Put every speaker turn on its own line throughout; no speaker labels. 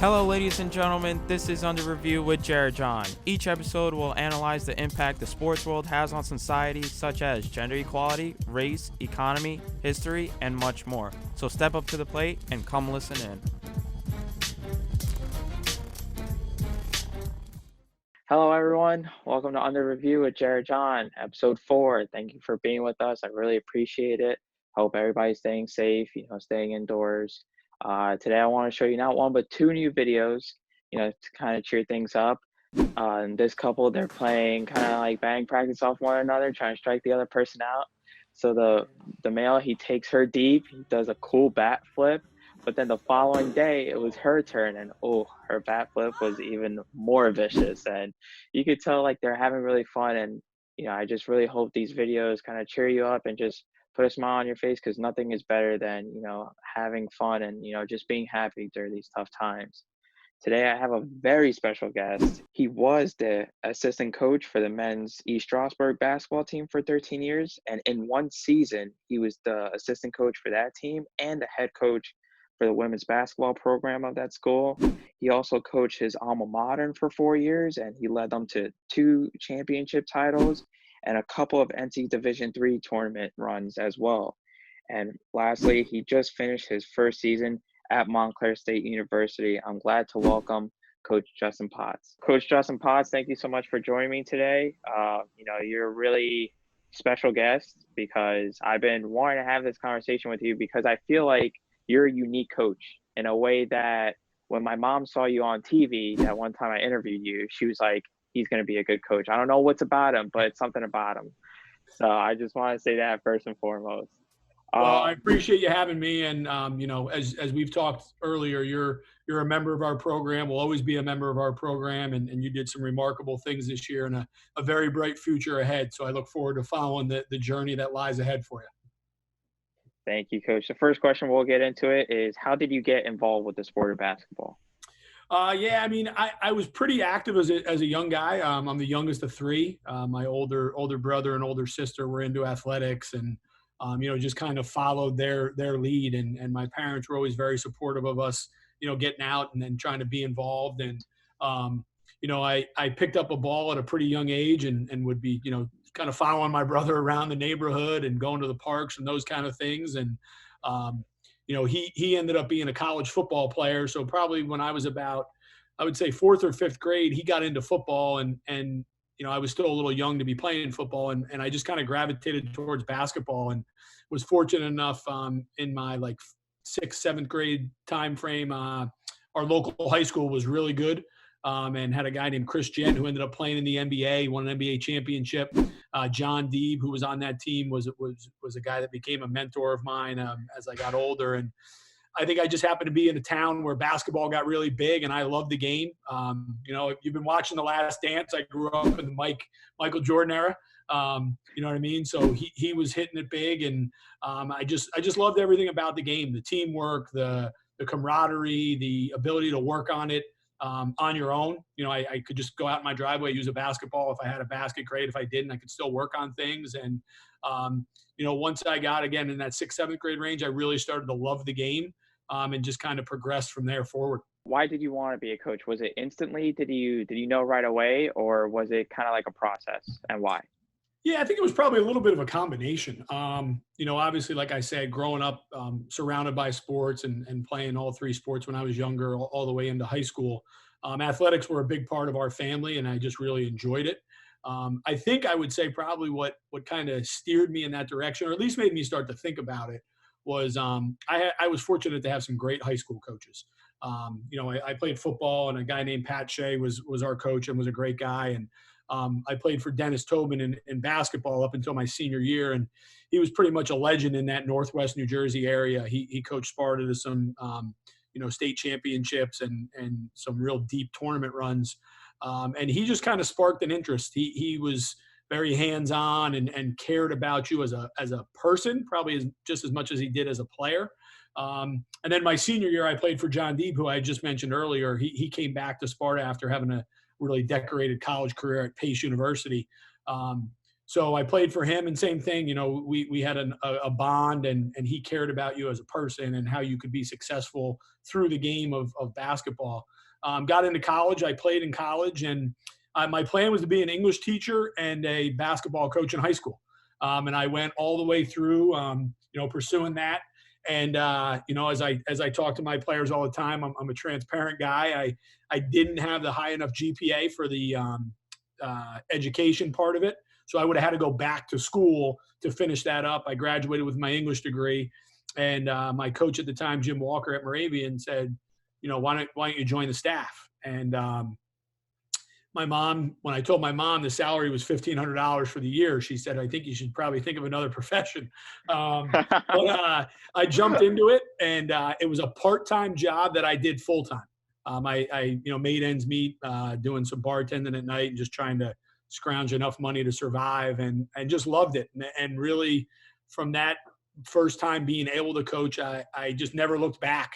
Hello, ladies and gentlemen. This is Under Review with Jared John. Each episode will analyze the impact the sports world has on society, such as gender equality, race, economy, history, and much more. So step up to the plate and come listen in. Hello, everyone. Welcome to Under Review with Jared John, episode 4. Thank you for being with us. I really appreciate it. Hope everybody's staying safe, staying indoors. Today, I want to show you not one, but 2 new videos, to kind of cheer things up. And this couple, they're playing kind of like batting practice off one another, trying to strike the other person out. So the male, he takes her deep, he does a cool bat flip, but then the following day, it was her turn, and her bat flip was even more vicious. And you could tell like they're having really fun. And I just really hope these videos kind of cheer you up and just put a smile on your face, because nothing is better than having fun and just being happy during these tough times. Today I have a very special guest. He was the assistant coach for the men's East Stroudsburg basketball team for 13 years, and in one season he was the assistant coach for that team and the head coach for the women's basketball program of that school. He also coached his alma mater for 4 years, and he led them to 2 championship titles and a couple of NC Division III tournament runs as well. And lastly, he just finished his first season at Montclair State University. I'm glad to welcome Coach Justin Potts. Coach Justin Potts, thank you so much for joining me today. You're a really special guest because I've been wanting to have this conversation with you, because I feel like you're a unique coach in a way that when my mom saw you on TV, that one time I interviewed you, she was like, he's going to be a good coach. I don't know what's about him, but it's something about him. So I just want to say that first and foremost.
Well, I appreciate you having me. And, as we've talked earlier, you're a member of our program, will always be a member of our program. And you did some remarkable things this year and a very bright future ahead. So I look forward to following the journey that lies ahead for you.
Thank you, Coach. The first question, we'll get into it, is how did you get involved with the sport of basketball?
I was pretty active as a young guy. I'm the youngest of 3. My older brother and older sister were into athletics, and just kind of followed their lead. And my parents were always very supportive of us, getting out and then trying to be involved. And I picked up a ball at a pretty young age and would be kind of following my brother around the neighborhood and going to the parks and those kind of things. And he ended up being a college football player. So probably when I was about, I would say 4th or 5th grade, he got into football, and I was still a little young to be playing football, and I just kind of gravitated towards basketball, and was fortunate enough in my 6th, 7th grade time frame. Our local high school was really good. And had a guy named Chris Jett who ended up playing in the NBA, won an NBA championship. John Deeb, who was on that team, was a guy that became a mentor of mine as I got older. And I think I just happened to be in a town where basketball got really big, and I loved the game. If you've been watching The Last Dance, I grew up in the Michael Jordan era. You know what I mean? So he was hitting it big, and I just loved everything about the game: the teamwork, the camaraderie, the ability to work on it. On your own. I could just go out in my driveway, use a basketball. If I had a basket, great. If I didn't, I could still work on things. And, once I got, again, in that 6th, 7th grade range, I really started to love the game and just kind of progressed from there forward.
Why did you want to be a coach? Was it instantly? Did you know right away, or was it kind of like a process, and why?
Yeah, I think it was probably a little bit of a combination. Obviously, like I said, growing up surrounded by sports and playing all 3 sports when I was younger, all the way into high school. Athletics were a big part of our family, and I just really enjoyed it. I think I would say probably what kind of steered me in that direction, or at least made me start to think about it, was I was fortunate to have some great high school coaches. I played football, and a guy named Pat Shea was our coach and was a great guy. And I played for Dennis Tobin in basketball up until my senior year, and he was pretty much a legend in that Northwest New Jersey area. He coached Sparta to some state championships and some real deep tournament runs, and he just kind of sparked an interest. He was very hands-on and cared about you as a person, probably just as much as he did as a player. And then my senior year, I played for John Deeb, who I just mentioned earlier. He came back to Sparta after having a really decorated college career at Pace University. So I played for him, and same thing, we had a bond, and he cared about you as a person and how you could be successful through the game of basketball. Got into college. I played in college, and my plan was to be an English teacher and a basketball coach in high school. And I went all the way through, pursuing that. And as I talk to my players all the time, I'm a transparent guy. I didn't have the high enough GPA for the education part of it, so I would have had to go back to school to finish that up. I graduated with my English degree, and my coach at the time, Jim Walker at Moravian, said, why don't you join the staff? And my mom, when I told my mom the salary was $1,500 for the year, she said, I think you should probably think of another profession. But I jumped into it, and it was a part-time job that I did full-time. I made ends meet, doing some bartending at night and just trying to scrounge enough money to survive, and just loved it. And really, from that first time being able to coach, I just never looked back.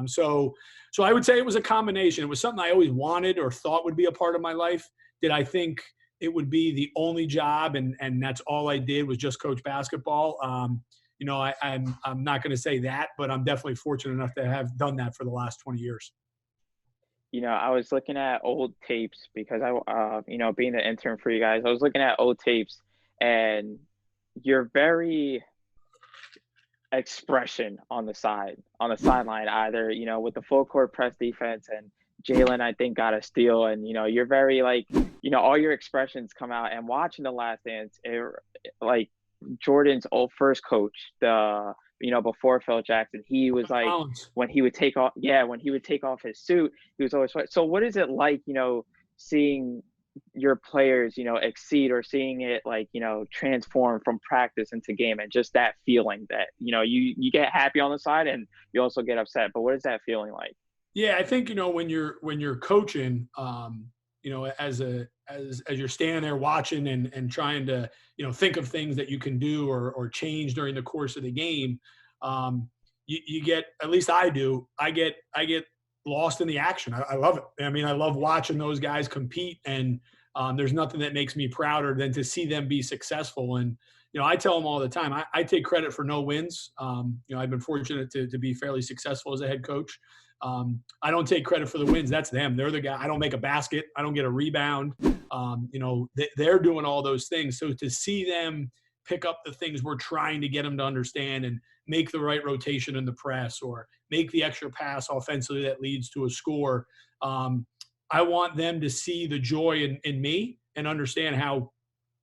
So I would say it was a combination. It was something I always wanted or thought would be a part of my life. Did I think it would be the only job and that's all I did was just coach basketball? I'm not going to say that, but I'm definitely fortunate enough to have done that for the last 20 years.
I was looking at old tapes because being the intern for you guys, I was looking at old tapes, and you're very expression on the sideline, either, with the full court press defense, and Jalen, I think, got a steal. And, you're very like, all your expressions come out. And watching The Last Dance, like Jordan's old first coach, before Phil Jackson, he was like, when he would take off his suit, he was always. So what is it like, seeing your players, exceed, or seeing it like, transform from practice into game, and just that feeling that, you get happy on the side and you also get upset, but what is that feeling like?
Yeah, I think, when you're coaching, as you're standing there watching and trying to, think of things that you can do or change during the course of the game, you get, at least I do, I get lost in the action. I love it. I mean, I love watching those guys compete, and there's nothing that makes me prouder than to see them be successful. And, I tell them all the time, I take credit for no wins. I've been fortunate to be fairly successful as a head coach. I don't take credit for the wins. That's them. They're the guy. I don't make a basket. I don't get a rebound. They're doing all those things. So to see them pick up the things we're trying to get them to understand and make the right rotation in the press or make the extra pass offensively that leads to a score. I want them to see the joy in me and understand how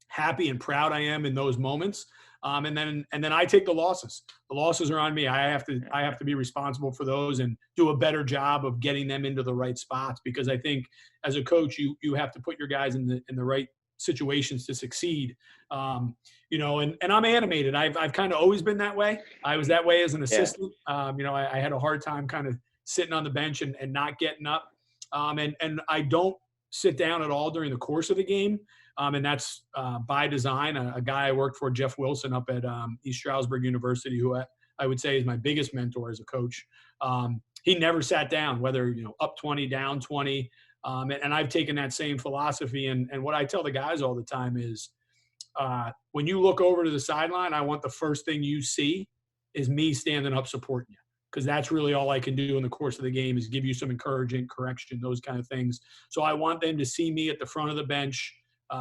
happy and proud I am in those moments. And then I take the losses. The losses are on me. I have to be responsible for those and do a better job of getting them into the right spots, because I think as a coach, you have to put your guys in the right situations to succeed. And I'm animated. I've kind of always been that way. I was that way as an assistant. I had a hard time kind of sitting on the bench and not getting up. And I don't sit down at all during the course of the game. And that's by design. A guy I worked for, Jeff Wilson, up at East Stroudsburg University, who I would say is my biggest mentor as a coach. He never sat down, whether up 20, down 20. And I've taken that same philosophy. And what I tell the guys all the time is, when you look over to the sideline, I want the first thing you see is me standing up supporting you, because that's really all I can do in the course of the game is give you some encouraging correction, those kind of things. So I want them to see me at the front of the bench,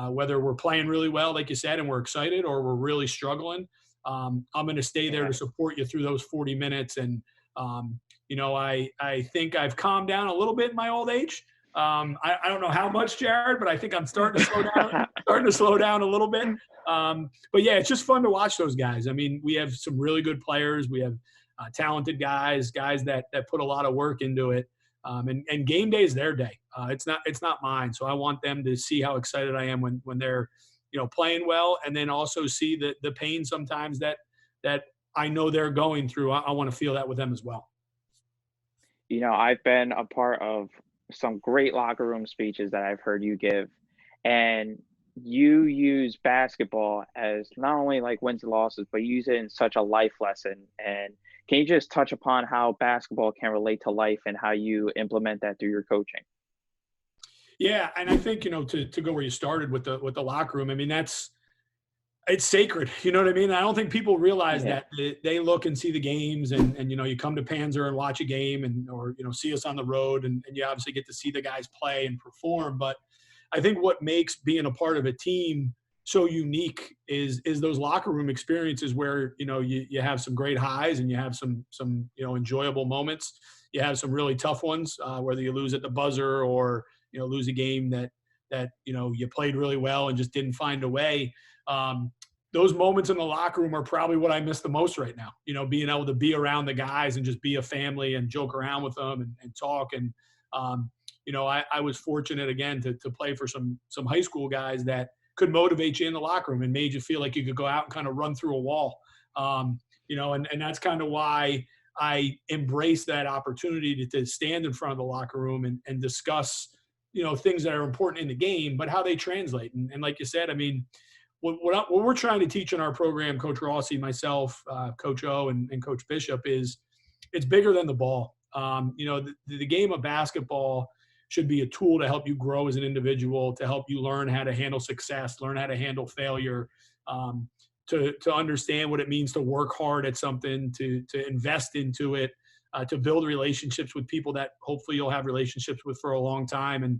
whether we're playing really well, like you said, and we're excited, or we're really struggling. I'm going to stay there to support you through those 40 minutes. And, I think I've calmed down a little bit in my old age. I don't know how much, Jared, but I think I'm starting to slow down a little bit. But yeah, it's just fun to watch those guys. I mean, we have some really good players. We have talented guys that put a lot of work into it. And game day is their day. It's not mine. So I want them to see how excited I am when they're, playing well, and then also see the pain sometimes that I know they're going through. I want to feel that with them as well.
I've been a part of some great locker room speeches that I've heard you give, and you use basketball as not only like wins and losses, but you use it in such a life lesson. And can you just touch upon how basketball can relate to life and how you implement that through your coaching?
Yeah, and I think to go where you started with the locker room. I mean, that's It's sacred. You know what I mean? I don't think people realize
Yeah.
that they look and see the games and, you come to Panzer and watch a game or, see us on the road and you obviously get to see the guys play and perform. But I think what makes being a part of a team so unique is those locker room experiences where, you have some great highs and you have some, enjoyable moments. You have some really tough ones, whether you lose at the buzzer or, lose a game that, you played really well and just didn't find a way. Um, those moments in the locker room are probably what I miss the most right now. Being able to be around the guys and just be a family and joke around with them and talk. And, I was fortunate again to play for some high school guys that could motivate you in the locker room and made you feel like you could go out and kind of run through a wall. And that's kind of why I embrace that opportunity to stand in front of the locker room and discuss, things that are important in the game, but how they translate. And like you said, I mean, what we're trying to teach in our program, Coach Rossi, myself, Coach O, and Coach Bishop, is it's bigger than the ball. The game of basketball should be a tool to help you grow as an individual, to help you learn how to handle success, learn how to handle failure, to understand what it means to work hard at something, to invest into it, to build relationships with people that hopefully you'll have relationships with for a long time. And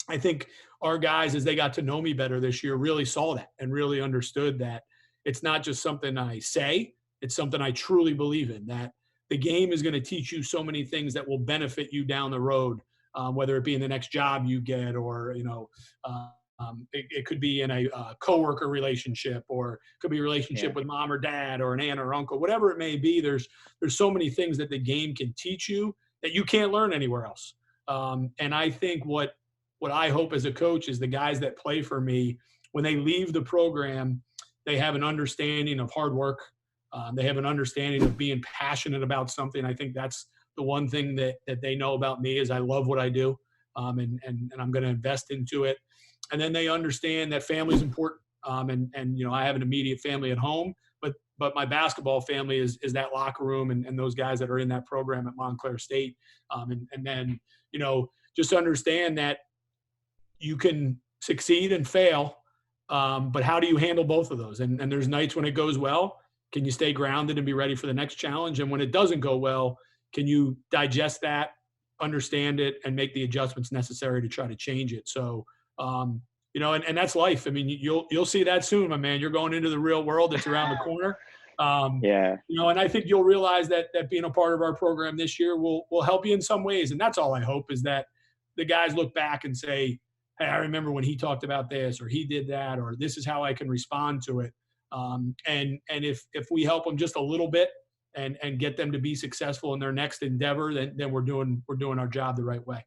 I think our guys, as they got to know me better this year, really saw that and really understood that it's not just something I say, it's something I truly believe in, that the game is going to teach you so many things that will benefit you down the road, whether it be in the next job you get or, it could be in a coworker relationship, or it could be a relationship with mom or dad or an aunt or uncle, whatever it may be. There's so many things that the game can teach you that you can't learn anywhere else. And I think what I hope as a coach is the guys that play for me, when they leave the program, they have an understanding of hard work. They have an understanding of being passionate about something. I think that's the one thing that they know about me is I love what I do, and I'm going to invest into it. And then they understand that family is important. And I have an immediate family at home, but my basketball family is that locker room and those guys that are in that program at Montclair State. And then, just understand that you can succeed and fail, but how do you handle both of those? And there's nights when it goes well. Can you stay grounded and be ready for the next challenge? And when it doesn't go well, can you digest that, understand it, and make the adjustments necessary to try to change it? So, and that's life. I mean, you'll see that soon, my man. You're going into the real world. It's around the corner.
Yeah.
And I think you'll realize that being a part of our program this year will help you in some ways. And that's all I hope, is that the guys look back and say, hey, I remember when he talked about this, or he did that, or this is how I can respond to it. And if we help them just a little bit and get them to be successful in their next endeavor, then we're doing our job the right way.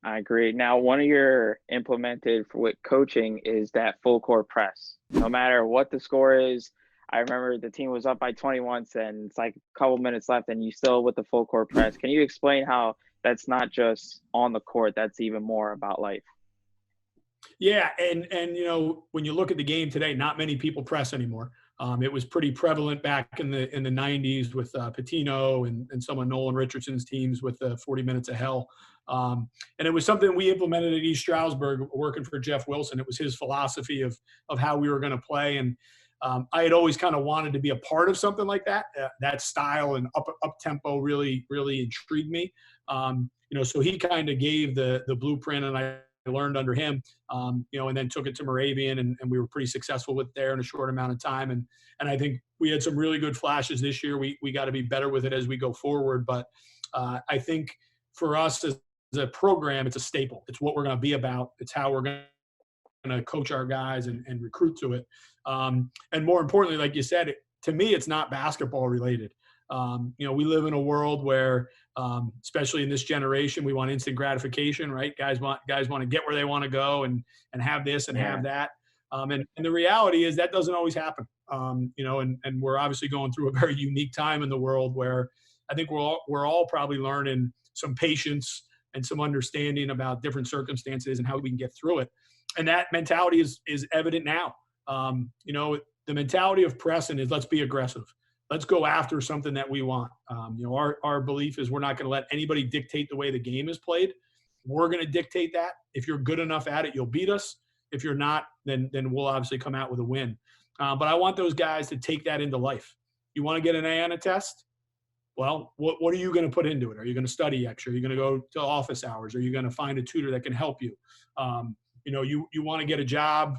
I agree. Now, one of your implemented with coaching is that full court press. No matter what the score is, I remember the team was up by 20 once and it's like a couple minutes left and you still with the full court press. Can you explain how that's not just on the court, that's even more about life?
Yeah, and when you look at the game today, not many people press anymore. It was pretty prevalent back in the 90s with Patino and some of Nolan Richardson's teams with 40 minutes of hell. And it was something we implemented at East Stroudsburg working for Jeff Wilson. It was his philosophy of how we were going to play. And I had always kind of wanted to be a part of something like that. That style and up tempo really, really intrigued me. So he kind of gave the blueprint, and I learned under him, and then took it to Moravian, and we were pretty successful with there in a short amount of time. And I think we had some really good flashes this year. We got to be better with it as we go forward. But I think for us as a program, it's a staple. It's what we're going to be about. It's how we're going to coach our guys and recruit to it. And more importantly, like you said, to me, it's not basketball related. We live in a world where, especially in this generation, we want instant gratification, right? Guys want to get where they want to go and have this and have that. And the reality is that doesn't always happen. And we're obviously going through a very unique time in the world where I think we're all probably learning some patience and some understanding about different circumstances and how we can get through it. And that mentality is evident now. The mentality of pressing is let's be aggressive. Let's go after something that we want. Our belief is we're not going to let anybody dictate the way the game is played. We're going to dictate that. If you're good enough at it, you'll beat us. If you're not, then we'll obviously come out with a win. But I want those guys to take that into life. You want to get an A on a test? Well, what are you going to put into it? Are you going to study extra? Are you going to go to office hours? Are you going to find a tutor that can help you? You want to get a job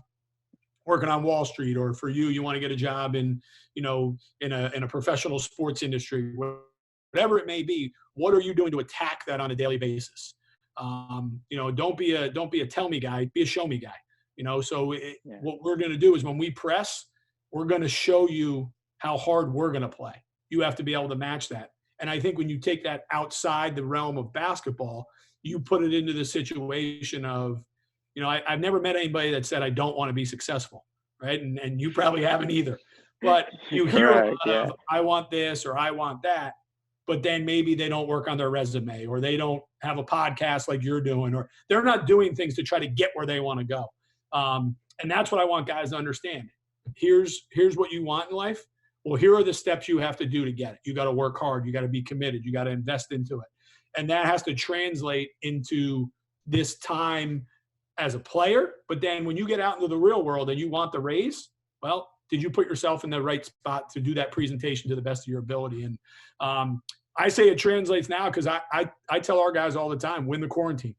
working on Wall Street, or for you want to get a job in a professional sports industry, whatever it may be. What are you doing to attack that on a daily basis? Don't be a tell me guy, be a show me guy. What we're going to do is when we press, we're going to show you how hard we're going to play. You have to be able to match that. And I think when you take that outside the realm of basketball, you put it into the situation of, I've never met anybody that said, I don't want to be successful, right? And you probably haven't either. But you hear a lot of, I want this or I want that, but then maybe they don't work on their resume, or they don't have a podcast like you're doing, or they're not doing things to try to get where they want to go. And that's what I want guys to understand. Here's what you want in life. Well, here are the steps you have to do to get it. You got to work hard. You got to be committed. You got to invest into it. And that has to translate into this time as a player. But then when you get out into the real world and you want the raise, well, did you put yourself in the right spot to do that presentation to the best of your ability? And I say it translates now because I tell our guys all the time, win the quarantine.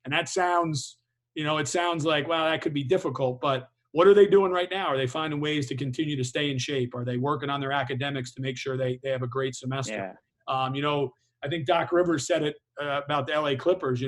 And that sounds, it sounds like, well, that could be difficult, but what are they doing right now? Are they finding ways to continue to stay in shape? Are they working on their academics to make sure they have a great semester? Yeah. I think Doc Rivers said it about the LA Clippers.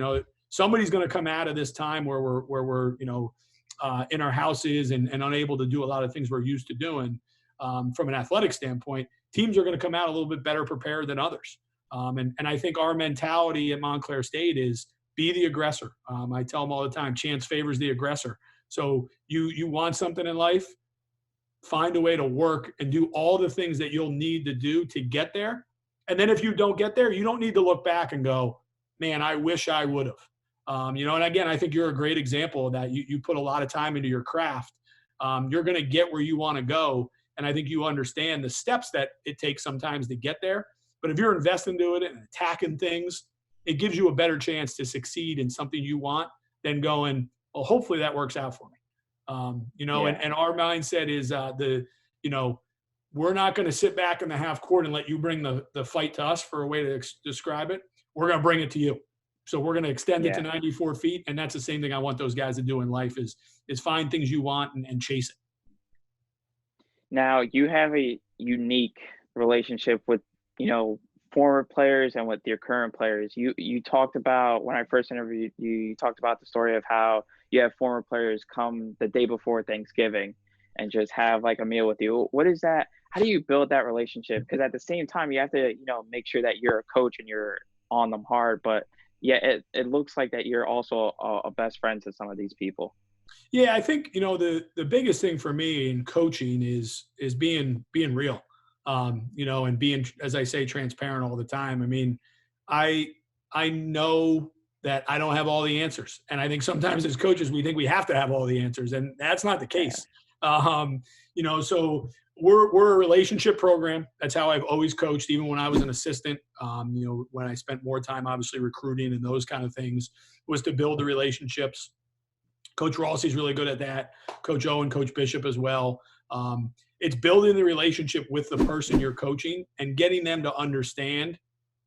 Somebody's going to come out of this time where we're in our houses and unable to do a lot of things we're used to doing. From an athletic standpoint, teams are going to come out a little bit better prepared than others. And I think our mentality at Montclair State is be the aggressor. I tell them all the time, chance favors the aggressor. So you want something in life, find a way to work and do all the things that you'll need to do to get there. And then if you don't get there, you don't need to look back and go, man, I wish I would have. And again, I think you're a great example of that. You put a lot of time into your craft. You're going to get where you want to go. And I think you understand the steps that it takes sometimes to get there. But if you're investing into it and attacking things, it gives you a better chance to succeed in something you want than going, well, hopefully that works out for me. And our mindset is we're not going to sit back in the half court and let you bring the fight to us, for a way to describe it. We're going to bring it to you. So we're going to extend it to 94 feet. And that's the same thing I want those guys to do in life is find things you want and chase it.
Now, you have a unique relationship with, former players and with your current players. You talked about, when I first interviewed you, you talked about the story of how you have former players come the day before Thanksgiving and just have like a meal with you. What is that? How do you build that relationship? Because at the same time, you have to, make sure that you're a coach and you're on them hard. But it looks like that you're also a best friend to some of these people.
Yeah, I think, the biggest thing for me in coaching is being real. And being, as I say, transparent all the time. I mean, I know that I don't have all the answers. And I think sometimes as coaches, we think we have to have all the answers, and that's not the case. So we're a relationship program. That's how I've always coached, even when I was an assistant. When I spent more time, obviously, recruiting and those kind of things, was to build the relationships. Coach Rossi's really good at that. Coach Owen, Coach Bishop as well. It's building the relationship with the person you're coaching and getting them to understand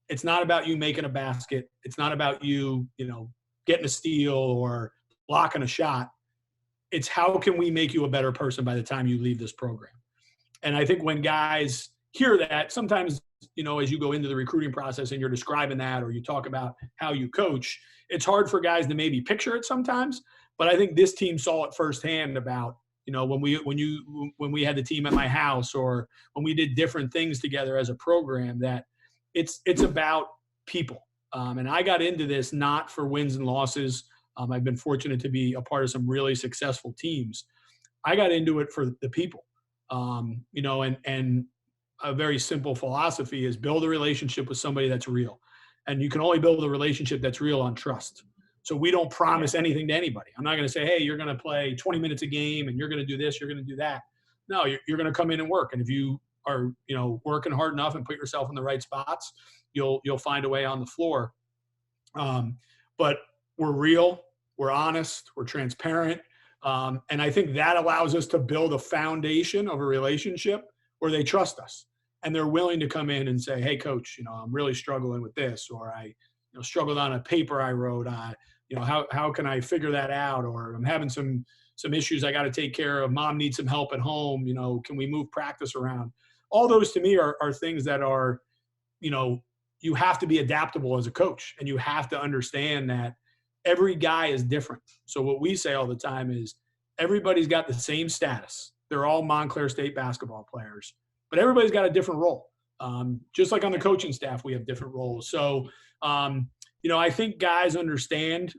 it's not about you making a basket. It's not about you, getting a steal or blocking a shot. It's how can we make you a better person by the time you leave this program? And I think when guys hear that, sometimes, as you go into the recruiting process and you're describing that, or you talk about how you coach, it's hard for guys to maybe picture it sometimes. But I think this team saw it firsthand about, when we had the team at my house, or when we did different things together as a program, that it's about people. And I got into this not for wins and losses. I've been fortunate to be a part of some really successful teams. I got into it for the people, and a very simple philosophy is build a relationship with somebody that's real. And you can only build a relationship that's real on trust. So we don't promise anything to anybody. I'm not going to say, hey, you're going to play 20 minutes a game and you're going to do this, you're going to do that. No, you're going to come in and work. And if you are, working hard enough and put yourself in the right spots, you'll find a way on the floor. But we're real, we're honest, we're transparent. And I think that allows us to build a foundation of a relationship where they trust us and they're willing to come in and say, "Hey, coach, I'm really struggling with this, or I, struggled on a paper I wrote on. How can I figure that out? Or I'm having some issues I got to take care of. Mom needs some help at home. Can we move practice around?" All those to me are things that are, you have to be adaptable as a coach, and you have to understand that every guy is different. So what we say all the time is everybody's got the same status. They're all Montclair State basketball players, but everybody's got a different role. Just like on the coaching staff, we have different roles. So, I think guys understand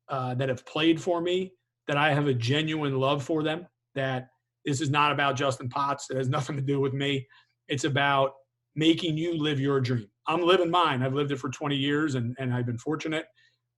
that have played for me that I have a genuine love for them, that this is not about Justin Potts. It has nothing to do with me. It's about making you live your dream. I'm living mine. I've lived it for 20 years, and I've been fortunate.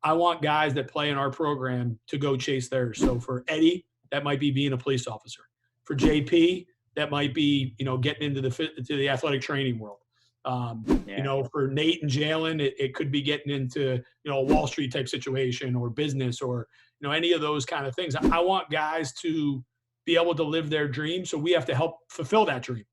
I want guys that play in our program to go chase theirs. So for Eddie, that might be being a police officer. For JP, that might be, getting into the athletic training world.
Yeah.
For Nate and Jalen, it could be getting into, a Wall Street type situation or business or, any of those kind of things. I want guys to be able to live their dream. So we have to help fulfill that dream.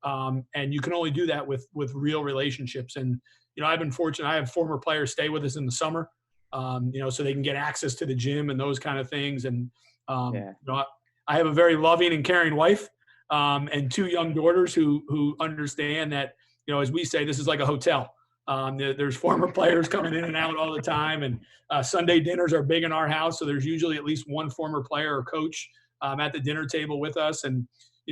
And you can only do that with real relationships. And, I've been fortunate. I have former players stay with us in the summer, so they can get access to the gym and those kind of things. And,
Yeah.
I have a very loving and caring wife, and two young daughters who understand that, as we say, this is like a hotel. There's former players coming in and out all the time, and Sunday dinners are big in our house. So there's usually at least one former player or coach at the dinner table with us. And,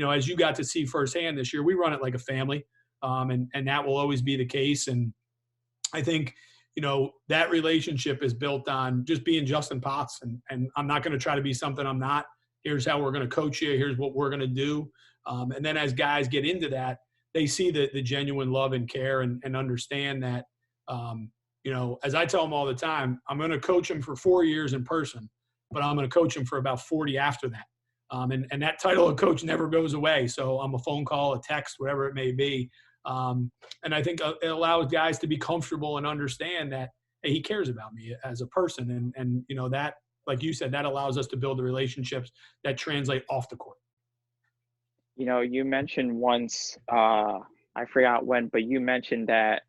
as you got to see firsthand this year, we run it like a family, and that will always be the case. And I think, that relationship is built on just being Justin Potts, and I'm not going to try to be something I'm not. Here's how we're going to coach you. Here's what we're going to do. And then as guys get into that, they see the genuine love and care and understand that, as I tell them all the time, I'm going to coach them for 4 years in person, but I'm going to coach them for about 40 after that. And that title of coach never goes away. So I'm a phone call, a text, whatever it may be. And I think it allows guys to be comfortable and understand that, hey, he cares about me as a person. And that, like you said, that allows us to build the relationships that translate off the court.
You mentioned once, I forgot when, but you mentioned that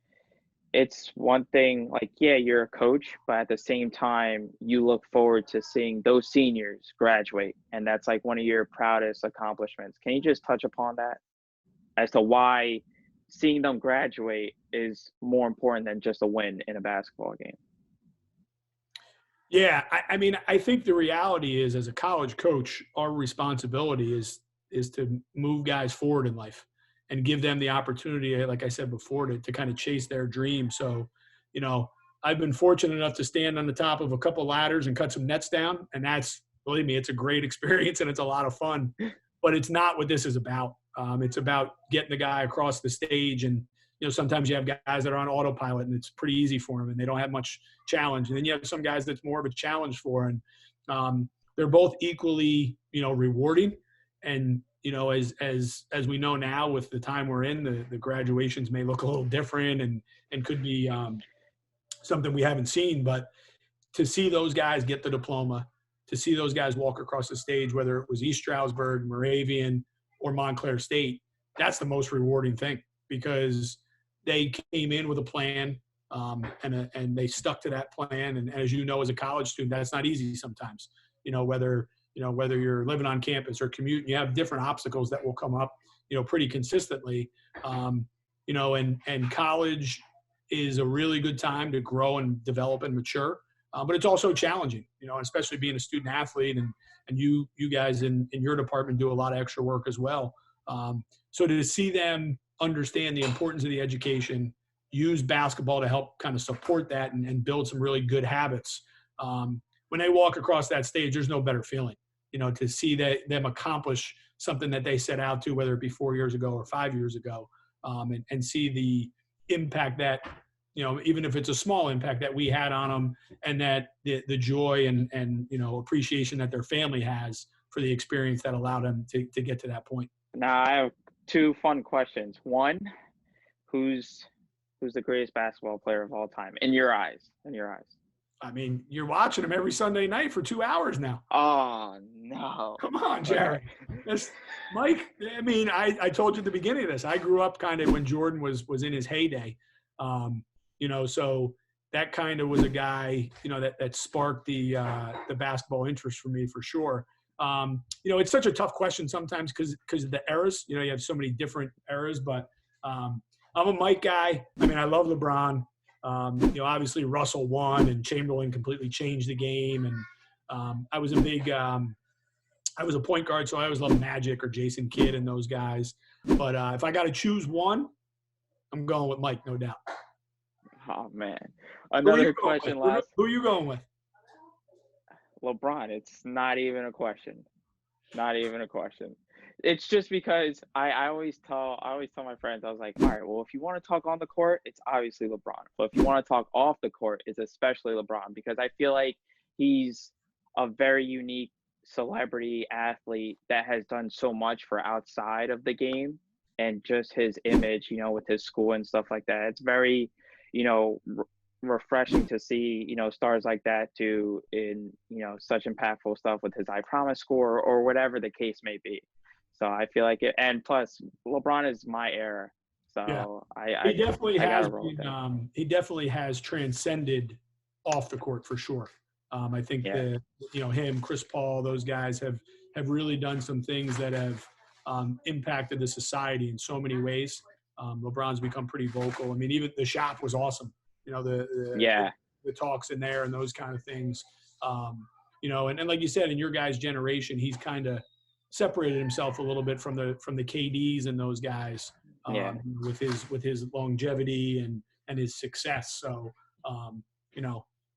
it's one thing, like, yeah, you're a coach, but at the same time, you look forward to seeing those seniors graduate. And that's like one of your proudest accomplishments. Can you just touch upon that as to why seeing them graduate is more important than just a win in a basketball game?
Yeah, I mean, I think the reality is, as a college coach, our responsibility is to move guys forward in life and give them the opportunity, like I said before, to kind of chase their dream. So, I've been fortunate enough to stand on the top of a couple ladders and cut some nets down, and that's, believe me, it's a great experience and it's a lot of fun. But it's not what this is about. It's about getting the guy across the stage, and sometimes you have guys that are on autopilot and it's pretty easy for them and they don't have much challenge. And then you have some guys that's more of a challenge for, and they're both equally, rewarding. And, as we know now with the time we're in, the graduations may look a little different and could be something we haven't seen. But to see those guys get the diploma, to see those guys walk across the stage, whether it was East Stroudsburg, Moravian, or Montclair State, that's the most rewarding thing, because they came in with a plan, and they stuck to that plan. And as as a college student, that's not easy sometimes. Whether you're living on campus or commuting, you have different obstacles that will come up, pretty consistently. And college is a really good time to grow and develop and mature. But it's also challenging, especially being a student athlete, and you guys in your department do a lot of extra work as well. So to see them understand the importance of the education, use basketball to help kind of support that and build some really good habits. When they walk across that stage, there's no better feeling, to see them accomplish something that they set out to, whether it be 4 years ago or 5 years ago, and see the impact that, even if it's a small impact that we had on them, and that the joy and appreciation that their family has for the experience that allowed them to get to that point.
Now, I have two fun questions. One, who's the greatest basketball player of all time in your eyes? In your eyes.
I mean, you're watching him every Sunday night for 2 hours now.
Oh, no.
Come on,
Okay.
Jerry. Mike, I mean, I told you at the beginning of this, I grew up kind of when Jordan was in his heyday. So that kind of was a guy, that sparked the basketball interest for me for sure. It's such a tough question sometimes because of the eras. You have so many different eras, but I'm a Mike guy. I mean, I love LeBron. Obviously Russell won and Chamberlain completely changed the game. And I was a point guard, so I always loved Magic or Jason Kidd and those guys. But if I got to choose one, I'm going with Mike, no doubt.
Oh, man. Another question last.
Who are you going with?
LeBron. It's not even a question. Not even a question. It's just because I always tell my friends, I was like, all right, well, if you want to talk on the court, it's obviously LeBron. But if you want to talk off the court, it's especially LeBron because I feel like he's a very unique celebrity athlete that has done so much for outside of the game and just his image, with his school and stuff like that. It's very, refreshing to see, stars like that do in, such impactful stuff with his I Promise score or whatever the case may be. So I feel like it, and plus LeBron is my era. So
yeah. He definitely has
roll
been, he definitely has transcended off the court for sure. I think that, him, Chris Paul, those guys have really done some things that have impacted the society in so many ways. LeBron's become pretty vocal. I mean, even the shop was awesome. The talks in there and those kind of things. And like you said, in your guys' generation, he's kind of separated himself a little bit from the KDs and those guys with his longevity and his success. So,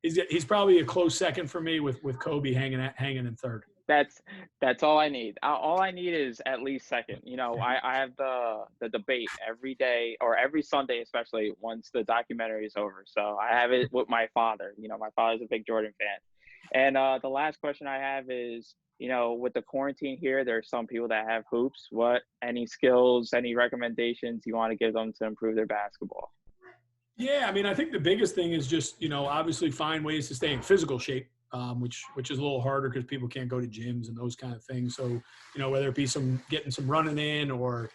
he's probably a close second for me with Kobe hanging in third.
That's all I need. All I need is at least second. I have the debate every day or every Sunday, especially once the documentary is over. So I have it with my father. My father's a big Jordan fan. And the last question I have is, with the quarantine here, there's some people that have hoops. Any skills, any recommendations you want to give them to improve their basketball?
Yeah, I mean, I think the biggest thing is just, obviously find ways to stay in physical shape. Which is a little harder because people can't go to gyms and those kind of things. So, whether it be getting some running in or,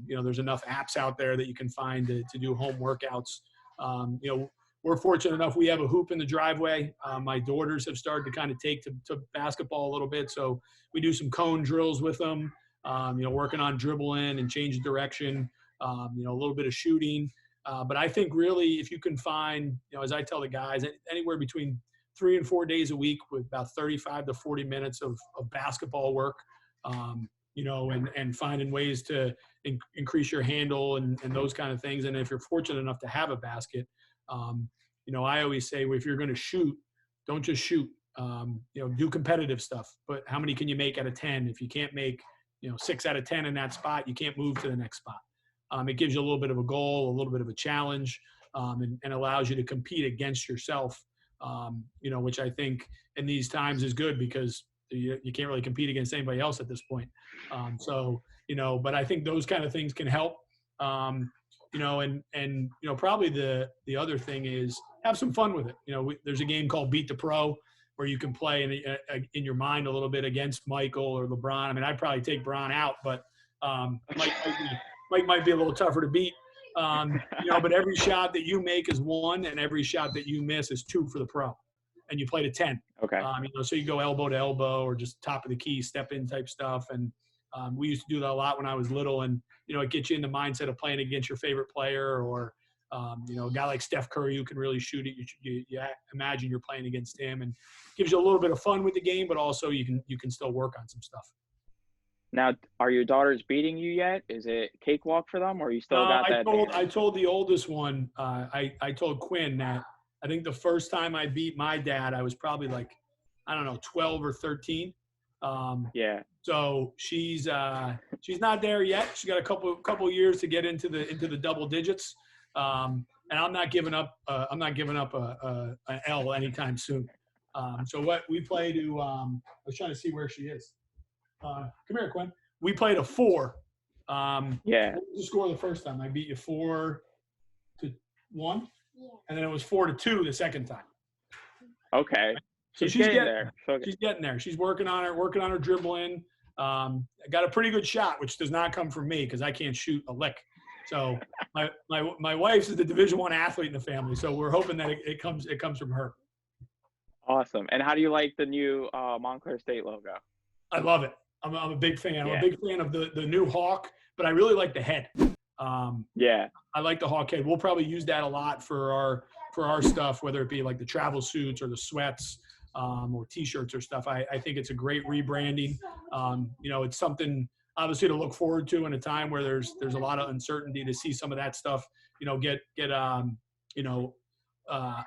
there's enough apps out there that you can find to do home workouts. We're fortunate enough. We have a hoop in the driveway. My daughters have started to kind of take to basketball a little bit. So we do some cone drills with them, working on dribbling and change direction, a little bit of shooting. But I think really if you can find, as I tell the guys, anywhere between 3 and 4 days a week with about 35 to 40 minutes of basketball work, and finding ways to increase your handle and those kind of things. And if you're fortunate enough to have a basket, I always say, if you're going to shoot, don't just shoot, do competitive stuff, but how many can you make out of 10? If you can't make, 6 out of 10 in that spot, you can't move to the next spot. It gives you a little bit of a goal, a little bit of a challenge, and allows you to compete against yourself. Which I think in these times is good because you can't really compete against anybody else at this point. But I think those kind of things can help. Probably the other thing is have some fun with it. There's a game called Beat the Pro where you can play in your mind a little bit against Michael or LeBron. I mean, I'd probably take Bron out, but Mike might be a little tougher to beat. But every shot that you make is 1 and every shot that you miss is 2 for the pro. And you play to 10.
Okay.
So you go elbow to elbow or just top of the key, step in type stuff. And we used to do that a lot when I was little. And, it gets you in the mindset of playing against your favorite player or, a guy like Steph Curry who can really shoot it. You imagine you're playing against him and gives you a little bit of fun with the game, but also you can still work on some stuff.
Now, are your daughters beating you yet? Is it cakewalk for them, or you still got that?
I told the oldest one, I told Quinn that I think the first time I beat my dad, I was probably 12 or 13. So she's not there yet. She's got a couple years to get into the double digits. And I'm not giving up. I'm not giving up an L anytime soon. So what we play to, I was trying to see where she is. Come here, Quinn. We played a 4. What was the score the first time? I beat you 4-1, and then it was 4-2 the second time.
Okay.
So
She's getting there.
she's getting there. She's working on her dribbling. I got a pretty good shot, which does not come from me because I can't shoot a lick. So my wife is the Division I athlete in the family, so we're hoping that it comes from her.
Awesome. And how do you like the new Montclair State logo?
I love it. I'm a big fan. I'm
Yeah.
a big fan of the new hawk, but I really like the head.
Yeah.
I like the hawk head. We'll probably use that a lot for our stuff, whether it be like the travel suits or the sweats or T-shirts or stuff. I think it's a great rebranding. It's something obviously to look forward to in a time where there's a lot of uncertainty. To see some of that stuff, get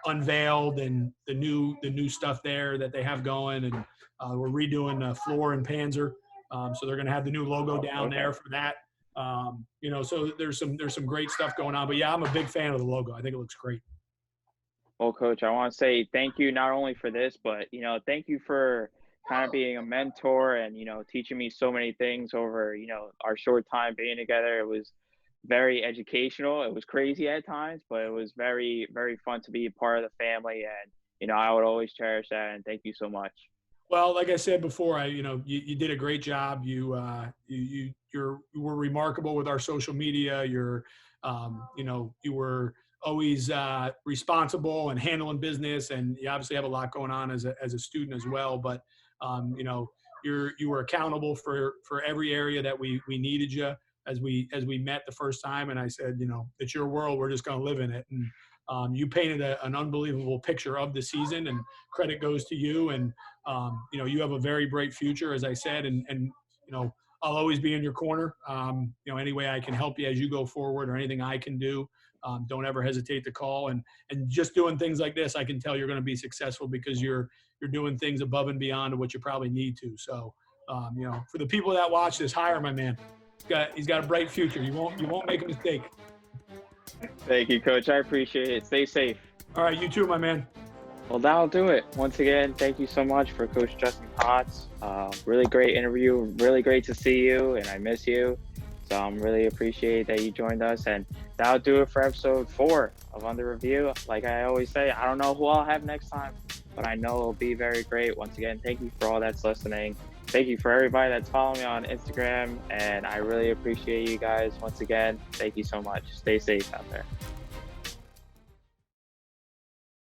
unveiled, and the new stuff there that they have going, and we're redoing floor and Panzer, so they're going to have the new logo down there for that. So there's some great stuff going on. But yeah, I'm a big fan of the logo. I think it looks great.
Well, Coach, I want to say thank you not only for this, but thank you for kind of being a mentor and teaching me so many things over our short time being together. It was very educational. It was crazy at times, but it was very, very fun to be a part of the family, and I would always cherish that. And thank you so much.
Well, like I said before, you did a great job. You were remarkable with our social media. You were always responsible and handling business, and you obviously have a lot going on as a student as well. But you were accountable for every area that we needed you as we met the first time. And I said, it's your world. We're just going to live in it. And you painted an unbelievable picture of the season, and credit goes to you. And you have a very bright future, as I said, and I'll always be in your corner. Any way I can help you as you go forward, or anything I can do, don't ever hesitate to call. And just doing things like this, I can tell you're going to be successful because you're doing things above and beyond of what you probably need to. So, for the people that watch this, hire my man. He's got a bright future. You won't make a mistake.
Thank you, Coach. I appreciate it. Stay safe.
All right, you too, my man.
Well, that'll do it. Once again, thank you so much for Coach Justin Potts. Really great interview. Really great to see you, and I miss you. So I'm really appreciate that you joined us. And that'll do it for episode 4 of Under Review. Like I always say, I don't know who I'll have next time, but I know it'll be very great. Once again, thank you for all that's listening. Thank you for everybody that's following me on Instagram, and I really appreciate you guys. Once again, thank you so much. Stay safe out there.